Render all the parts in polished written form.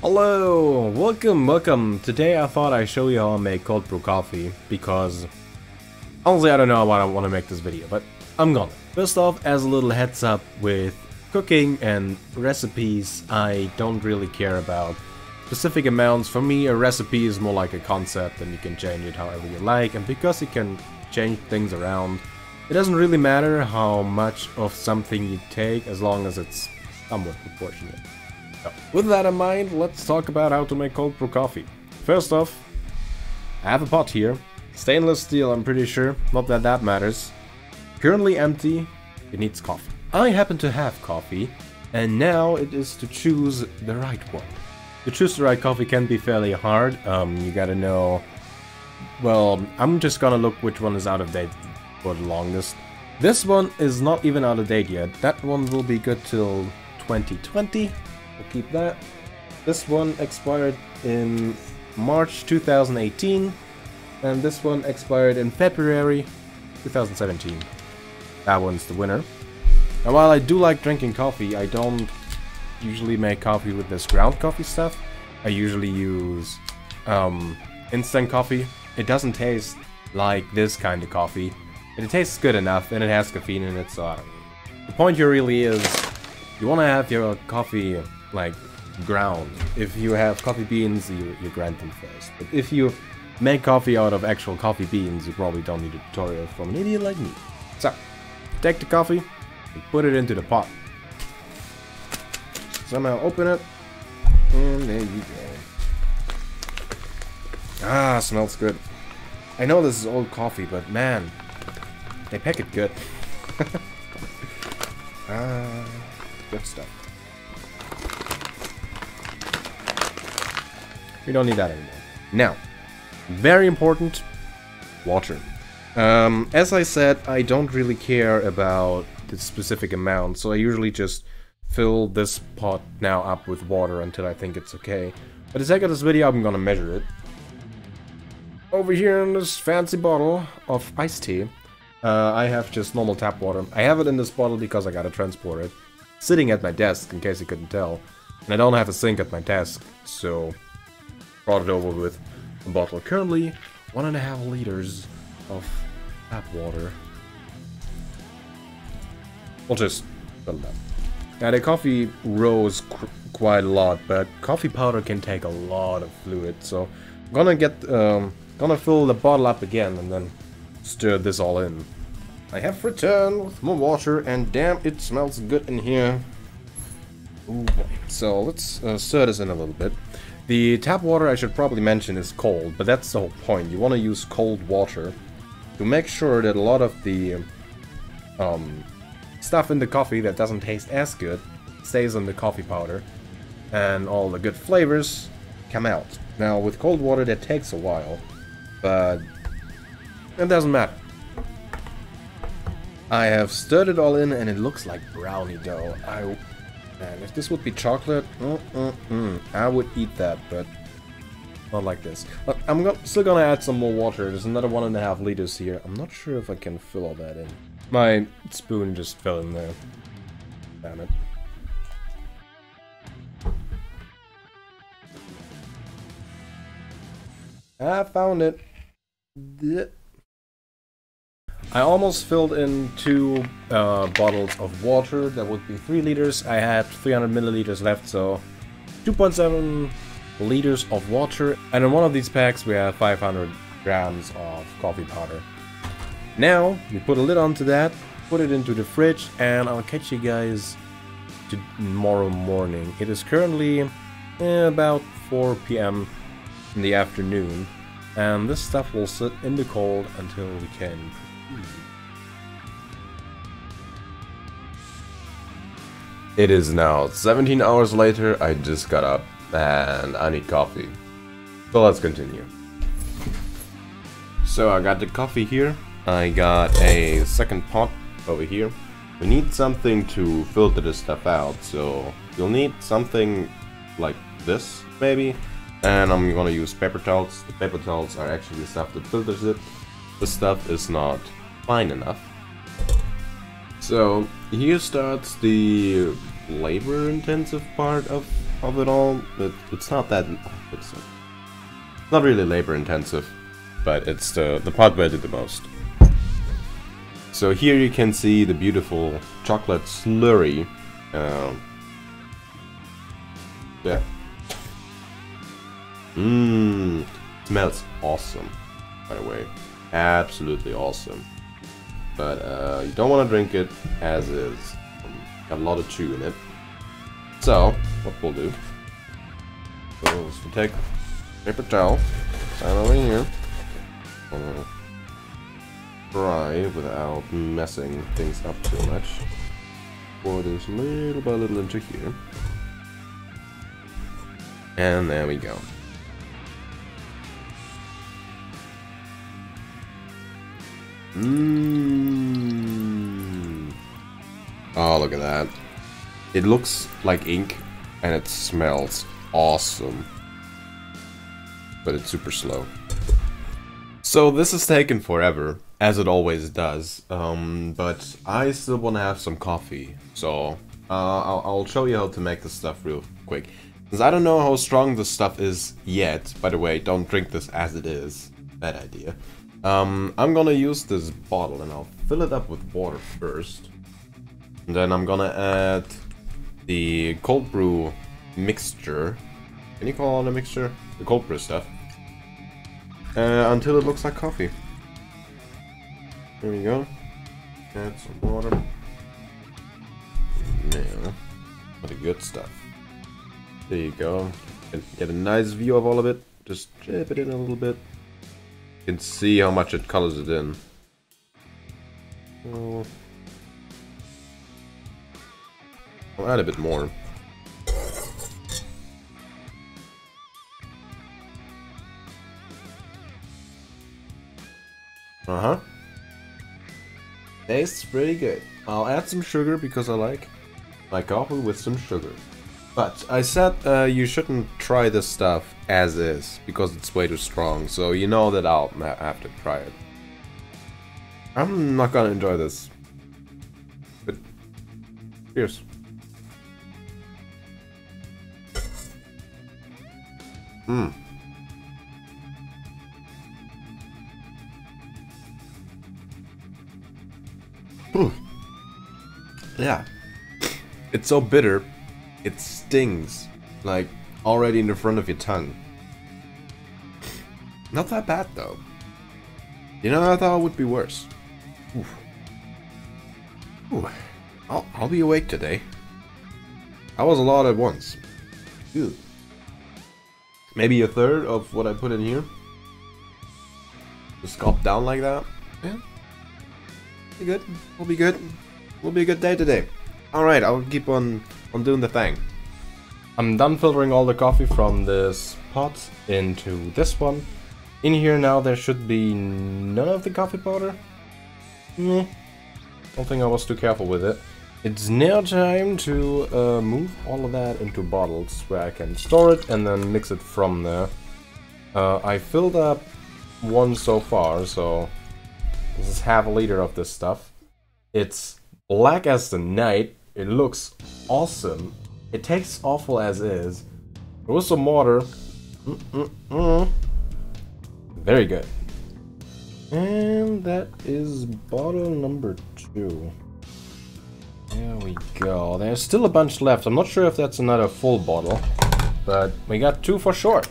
Hello, welcome. Today I thought I'd show you how I make cold brew coffee because honestly I don't know why I want to make this video, but I'm gonna. First off, as a little heads up with cooking and recipes, I don't really care about specific amounts. For me, a recipe is more like a concept and you can change it however you like, and because you can change things around, it doesn't really matter how much of something you take as long as it's somewhat proportionate. So, with that in mind, let's talk about how to make cold brew coffee. First off, I have a pot here. Stainless steel, I'm pretty sure. Not that that matters. Currently empty. It needs coffee. I happen to have coffee, and now it is to choose the right one. To choose the right coffee can be fairly hard. You gotta know... Well, I'm just gonna look which one is out of date for the longest. This one is not even out of date yet. That one will be good till 2020. We'll keep that. This one expired in March 2018, and this one expired in February 2017. That one's the winner. And while I do like drinking coffee, I don't usually make coffee with this ground coffee stuff. I usually use instant coffee. It doesn't taste like this kind of coffee, but it tastes good enough, and it has caffeine in it, so I don't know. The point here really is, you want to have your coffee like ground. If you have coffee beans, you grind them first. But if you make coffee out of actual coffee beans, you probably don't need a tutorial from an idiot like me. So, take the coffee and put it into the pot. Somehow open it, and there you go. Ah, smells good. I know this is old coffee, but man, they pack it good. Good stuff. We don't need that anymore. Now, very important, water. As I said, I don't really care about the specific amount, so I usually just fill this pot now up with water until I think it's okay. For the sake of this video, I'm gonna measure it. Over here in this fancy bottle of iced tea, I have just normal tap water. I have it in this bottle because I gotta transport it. Sitting at my desk, in case you couldn't tell. And I don't have a sink at my desk, so brought it over with a bottle. Currently, 1.5 liters of tap water. We'll just fill it up. Now the coffee rose quite a lot, but coffee powder can take a lot of fluid, so I'm gonna fill the bottle up again and then stir this all in. I have returned with more water, and damn, it smells good in here. Ooh boy. So let's stir this in a little bit. The tap water, I should probably mention, is cold, but that's the whole point. You want to use cold water to make sure that a lot of the stuff in the coffee that doesn't taste as good stays in the coffee powder, and all the good flavors come out. Now, with cold water, that takes a while, but it doesn't matter. I have stirred it all in, and it looks like brownie dough. Man, if this would be chocolate, I would eat that, but not like this. But I'm still gonna add some more water. There's another 1.5 liters here. I'm not sure if I can fill all that in. My spoon just fell in there. Damn it. I found it. I almost filled in 2 bottles of water. That would be 3 liters. I had 300 milliliters left, so 2.7 liters of water. And in one of these packs we have 500 grams of coffee powder. Now, we put a lid onto that, put it into the fridge, and I'll catch you guys tomorrow morning. It is currently about 4 p.m. in the afternoon, and this stuff will sit in the cold until we can. It is now 17 hours later. I just got up and I need coffee. So let's continue. So I got the coffee here. I got a second pot over here. We need something to filter this stuff out, so you'll need something like this maybe. And I'm gonna use paper towels. The paper towels are actually the stuff that filters it. This stuff is not fine enough. So here starts the labor-intensive part of of it all. It's not that... It's not really labor intensive, but it's the part where I do the most. So here you can see the beautiful chocolate slurry. Yeah. Smells awesome, by the way. Absolutely awesome. But you don't want to drink it as is. Got a lot of chew in it. So, what we'll do is we'll take a paper towel, stand over here, dry without messing things up too much. Pour this little by little into here. And there we go. Oh, look at that. It looks like ink and it smells awesome. But it's super slow. So this is taking forever, as it always does. But I still want to have some coffee. So I'll show you how to make this stuff real quick. Because I don't know how strong this stuff is yet. By the way, don't drink this as it is. Bad idea. I'm gonna use this bottle and I'll fill it up with water first. And then I'm gonna add the cold brew mixture. Can you call it a mixture? The cold brew stuff. Until it looks like coffee. There we go. Add some water. Now, for the good stuff. There you go. Get a nice view of all of it. Just dip it in a little bit. You can see how much it colors it in. So, I'll add a bit more. Tastes pretty good. I'll add some sugar because I like my coffee with some sugar. But I said you shouldn't try this stuff as is because it's way too strong. So you know that I'll have to try it. I'm not gonna enjoy this. But cheers. Yeah. It's so bitter. It stings, like, already in the front of your tongue. Not that bad, though. You know, I thought it would be worse. Oof. Ooh. I'll be awake today. That was a lot at once. Ew. Maybe a third of what I put in here. Just gulp down like that. Yeah. Be good. We'll be good. Will be a good day today. Alright, I'll keep on doing the thing. I'm done filtering all the coffee from this pot into this one. In here now there should be none of the coffee powder. Don't think I was too careful with it. It's now time to move all of that into bottles where I can store it and then mix it from there. I filled up one so far, so this is half a liter of this stuff. It's black as the night. It looks awesome. It tastes awful as is. There was some water. Very good. And that is bottle number 2. There we go. There's still a bunch left. I'm not sure if that's another full bottle, but we got 2 for sure.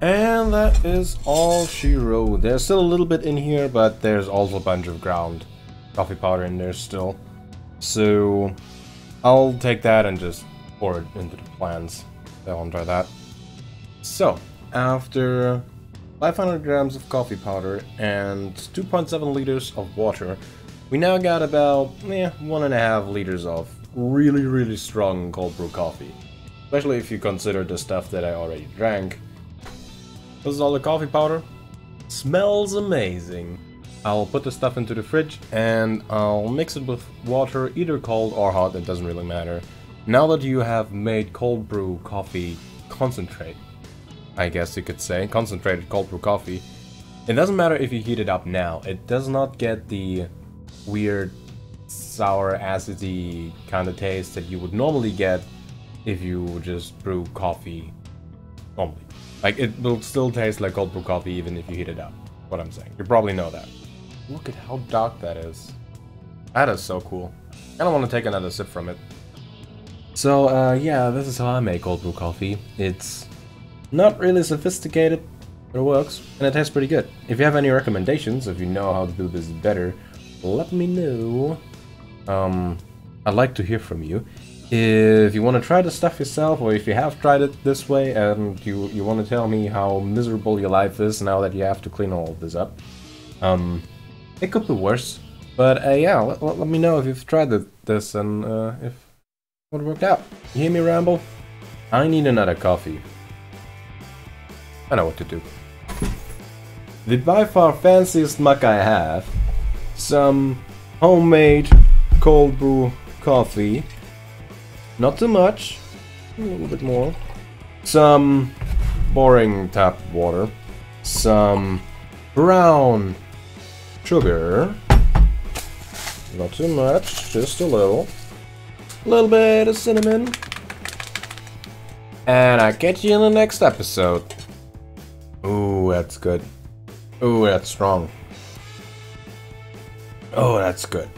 And that is all she wrote. There's still a little bit in here, but there's also a bunch of ground coffee powder in there still. So I'll take that and just pour it into the plants. I won't try that. So after 500 grams of coffee powder and 2.7 liters of water, we now got about 1.5 liters of really strong cold brew coffee. Especially if you consider the stuff that I already drank. This is all the coffee powder. Smells amazing. I'll put the stuff into the fridge and I'll mix it with water, either cold or hot, it doesn't really matter. Now that you have made cold brew coffee concentrate, I guess you could say, concentrated cold brew coffee, it doesn't matter if you heat it up now, it does not get the weird sour, acidy kind of taste that you would normally get if you just brew coffee normally. Like, it will still taste like cold brew coffee even if you heat it up. What I'm saying. You probably know that. Look at how dark that is. That is so cool. I don't want to take another sip from it. So, yeah, this is how I make cold brew coffee. It's not really sophisticated, but it works, and it tastes pretty good. If you have any recommendations, if you know how to do this better, let me know. I'd like to hear from you. If you want to try the stuff yourself, or if you have tried it this way, and you want to tell me how miserable your life is now that you have to clean all of this up. It could be worse, but yeah, let me know if you've tried this and if it worked out. You hear me ramble? I need another coffee. I know what to do. The by far fanciest mug I have, some homemade cold brew coffee. Not too much, a little bit more. Some boring tap water. Some brown sugar. Not too much, just a little. A little bit of cinnamon. And I'll catch you in the next episode. Ooh, that's good. Ooh, that's strong. Oh, that's good.